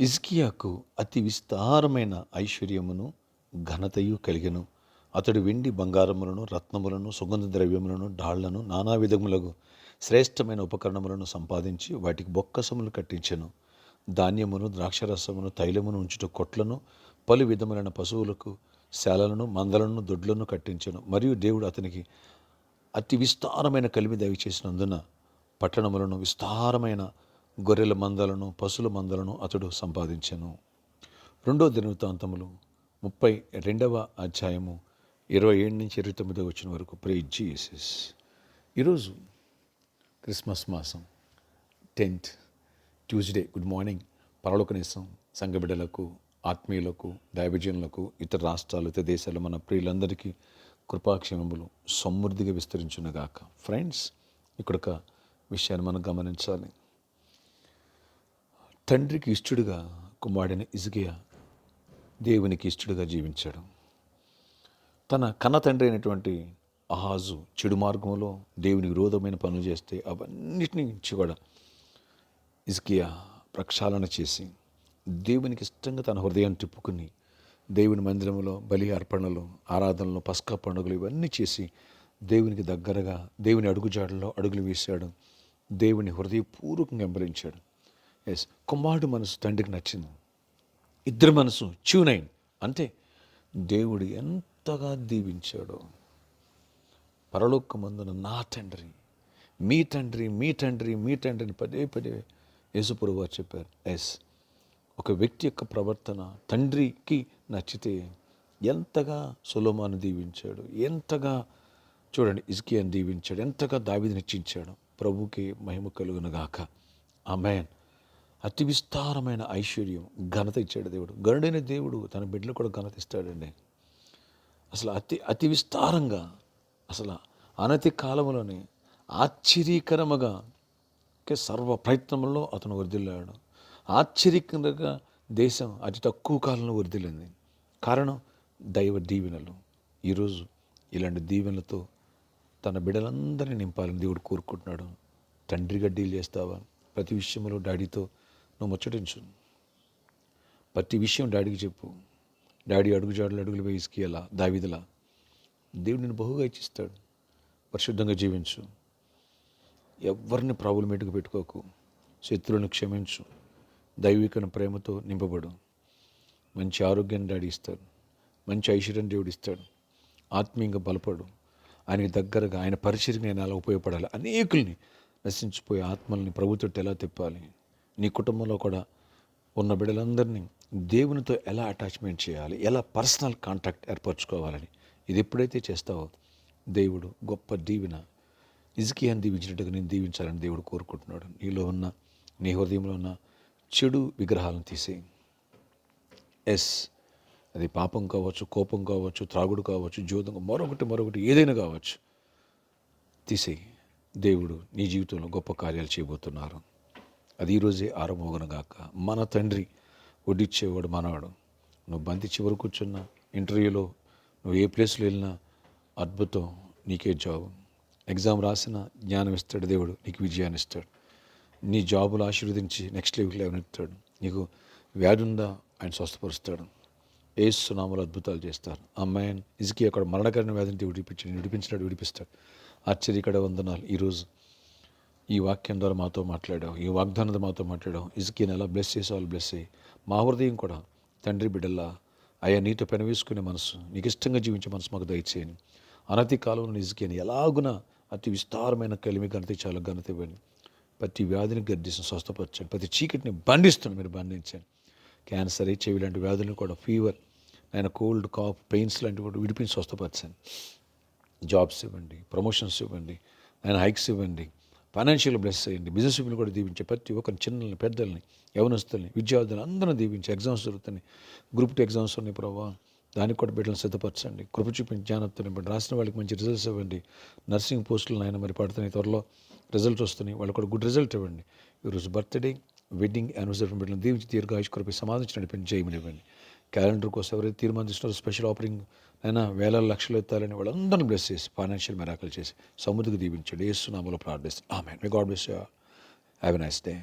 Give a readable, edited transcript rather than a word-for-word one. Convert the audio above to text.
హిజ్కియాకు అతి విస్తారమైన ఐశ్వర్యమును ఘనతయు కలిగెను. అతడు వెండి బంగారములను రత్నములను సుగంధ ద్రవ్యములను డాళ్లను నానా విధములకు శ్రేష్టమైన ఉపకరణములను సంపాదించి వాటికి బొక్కసములు కట్టించెను. ధాన్యమును ద్రాక్షరసమును తైలమును ఉంచుట కొట్లను పలు విధములైన పశువులకు శాలలను మందలను దొడ్లను కట్టించెను. మరియు దేవుడు అతనికి అతి విస్తారమైన కలిమి దయచేసినందున పట్టణములను విస్తారమైన గొర్రెల మందలను పశువుల మందలను అతడు సంపాదించెను. 2 దినవృత్తాంతములు 32వ అధ్యాయము 27 నుంచి 29 వచ్చిన వరకు. Praise Jesus. ఈరోజు క్రిస్మస్ మాసం 10th ట్యూస్డే. Good morning. పరలోకనేసం సంఘ బిడ్డలకు, ఆత్మీయులకు, దైవజనులకు, ఇతర రాష్ట్రాలు, ఇతర దేశాలు మన ప్రియులందరికీ కృపాక్షేమములు సమృద్ధిగా విస్తరించునుగాక. ఫ్రెండ్స్, ఇక్కడ ఒక విషయాన్ని మనం గమనించాలి. తండ్రికి ఇష్టడుగా కుమారుడైన హిజ్కియా దేవునికి ఇష్టడుగా జీవించాడు. తన కన్న తండ్రి అయినటువంటి అహాజు చెడు మార్గంలో దేవుని విరోధమైన పనులు చేస్తే అవన్నిటిని నుంచి కూడా హిజ్కియా ప్రక్షాళన చేసి దేవునికి ఇష్టంగా తన హృదయాన్ని తిప్పుకుని దేవుని మందిరంలో బలి అర్పణలు, ఆరాధనలు, పస్కా పండుగలు ఇవన్నీ చేసి దేవునికి దగ్గరగా దేవుని అడుగుజాడల్లో అడుగులు వేశాడు. దేవుని హృదయపూర్వకంగా వెంబడించాడు. కుమారుడు మనసు తండ్రికి నచ్చింది. ఇద్దరి మనసు ట్యూనైన్. అంటే దేవుడు ఎంతగా దీవించాడో. పరలోకమందున నా తండ్రి, మీ తండ్రి, మీ తండ్రి, మీ తండ్రిని పదే పదే యేసుప్రభువు వారు చెప్పారు. ఒక వ్యక్తి యొక్క ప్రవర్తన తండ్రికి నచ్చితే ఎంతగా సొలొమోను దీవించాడు, ఎంతగా చూడండి హిజ్కియాను దీవించాడు, ఎంతగా దావీదుని హెచ్చించాడు. ప్రభువుకి మహిమ కలుగునుగాక. ఆమేన్. అతి విస్తారమైన ఐశ్వర్యం, ఘనత ఇచ్చాడు దేవుడు. గరుడైన దేవుడు తన బిడ్డలు కూడా ఘనత ఇస్తాడండి. అసలు అతి విస్తారంగా, అసలు అనతి కాలంలోనే ఆశ్చర్యకరముగా సర్వ ప్రయత్నంలో అతను వర్ధిల్లాడు. ఆశ్చర్యకరంగా దేశం అతి తక్కువ కాలంలో వర్ధిల్లింది. కారణం దైవ దీవెనలు. ఈరోజు ఇలాంటి దీవెనలతో తన బిడ్డలందరినీ నింపాలని దేవుడు కోరుకుంటున్నాడు. తండ్రిగా డీల్ చేస్తావా? ప్రతి విషయంలో డాడీతో నువ్వు ముచ్చటించు. ప్రతి విషయం డాడీకి చెప్పు. డాడీ అడుగుజాడలు అడుగులు వేయి హిజ్కియాలా, దావీదులా. దేవుడు నిన్ను బహుగా ఇచ్చిస్తాడు. పరిశుద్ధంగా జీవించు. ఎవరిని ప్రాబ్లమేటిక్గా పెట్టుకోకు. శత్రువులను క్షమించు. దైవికమైన ప్రేమతో నింపబడు. మంచి ఆరోగ్యాన్ని డాడీ ఇస్తాడు. మంచి ఐశ్వర్యం దేవుడు ఇస్తాడు. ఆత్మీయంగా బలపడు. ఆయనకి దగ్గరగా, ఆయన పరిచర్యకి నేను ఎలా ఉపయోగపడాలి, అనేకుల్ని నశించిపోయే ఆత్మల్ని ప్రభుత్వం ఎలా తిప్పాలి, నీ కుటుంబంలో కూడా ఉన్న బిడ్డలందరినీ దేవునితో ఎలా అటాచ్మెంట్ చేయాలి, ఎలా పర్సనల్ కాంటాక్ట్ ఏర్పరచుకోవాలని ఇది ఎప్పుడైతే చేస్తావో దేవుడు గొప్ప దీవెన హిజ్కియాను దీవించినట్టుగా నేను దీవించాలని దేవుడు కోరుకుంటున్నాడు. నీలో ఉన్న, నీ హృదయంలో ఉన్న చెడు విగ్రహాలను తీసేయి. అది పాపం కావచ్చు, కోపం కావచ్చు, త్రాగుడు కావచ్చు, జోదం, మరొకటి ఏదైనా కావచ్చు, తీసేయి. దేవుడు నీ జీవితంలో గొప్ప కార్యాలు చేయబోతున్నారు. అది ఈరోజే ఆరంభమగునుగాక. మన తండ్రి వడ్డిచ్చేవాడు మనవాడు. నువ్వు బంతి చివరి కూర్చున్న ఇంటర్వ్యూలో, నువ్వు ఏ ప్లేస్లో వెళ్ళినా అద్భుతం నీకే జాబ్. ఎగ్జామ్ రాసిన జ్ఞానం ఇస్తాడు దేవుడు, నీకు విజయాన్ని ఇస్తాడు. నీ జాబులు ఆశీర్వదించి నెక్స్ట్ లెవెల్కి లేవనెత్తాడు. నీకు వ్యాధి ఉందా, ఆయన స్వస్థపరుస్తాడు. యేసు నామములో అద్భుతాలు చేస్తారు. ఆమేన్. హిజ్కియా అక్కడ మరణకరమైన వ్యాధిని విడిపించినాడు, విడిపిస్తాడు. ఆశ్చర్యకర వందనాలు. ఈరోజు ఈ వాక్యం ద్వారా మాతో మాట్లాడావు, ఈ వాగ్దానం మాతో మాట్లాడావు. హిజ్కియాని ఎలా బ్లెస్ చేసే వాళ్ళు బ్లెస్ అయ్యి, మా హృదయం కూడా తండ్రి బిడ్డల్లా అయ్యా నీతో పెనవేసుకునే మనసు, నీకు ఇష్టంగా జీవించే మనసు మాకు దయచేయని. అనతి కాలంలో హిజ్కియాని ఎలాగున అతి విస్తారమైన కలిమి ఘనత చాలా ఘనత ఇవ్వండి. ప్రతి వ్యాధిని గర్దించి స్వస్థపరచండి. ప్రతి చీకటిని బంధిస్తుంది, మీరు బంధించండి. క్యాన్సర్, హెచ్ఐవి లాంటి వ్యాధులను కూడా, ఫీవర్, ఆయన కోల్డ్, కాఫ్, పెయిన్స్ లాంటివి కూడా విడిపించి స్వస్థపరచండి. జాబ్స్ ఇవ్వండి, ప్రమోషన్స్ ఇవ్వండి, ఆయన హైక్స్ ఇవ్వండి, ఫైనాన్షియల్ బ్లెస్ చేయండి. బిజినెస్ పీపుల్ కూడా దీవించి ప్రతి ఒక్కరిని, చిన్నల్ని, పెద్దల్ని, యవనస్తుల్ని, విద్యార్థులను అందరిని దీవించి. ఎగ్జామ్స్ జరుగుతున్నాయి, గ్రూప్ 2 ఎగ్జామ్స్ ఉన్నాయి ప్రభావ, దానికి కూడా బిడ్డలను సిద్ధపరచండి. కృప చూపించి జ్ఞానంతో నింపండి. రాసిన వాళ్ళకి మంచి రిజల్ట్స్ ఇవ్వండి. నర్సింగ్ పోస్టులు ఆయన మరి పడుతున్నాయి, త్వరలో రిజల్ట్ వస్తున్నాయి, వాళ్ళు కూడా గుడ్ రిజల్ట్ ఇవ్వండి. ఈరోజు బర్త్డే, వెడ్డింగ్, యానివర్సరీ బిడ్డలను దీవించి దీర్ఘాయుష్ కృప సమాధించి నడిపించి జయమని ఇవ్వండి. క్యాలెండర్ కోసం ఎవరైతే తీర్మానిస్తున్నారో స్పెషల్ ఆఫరింగ్ అయినా వేల లక్షలు ఎత్తాలని వాళ్ళందరినీ బ్లెస్ చేసి ఫైనాన్షియల్ మిరాకిల్ చేసి సమృద్ధికి దీవించండి. యేసు నామములో ప్రార్థిస్తాను. Amen. May God bless you. Have a nice day.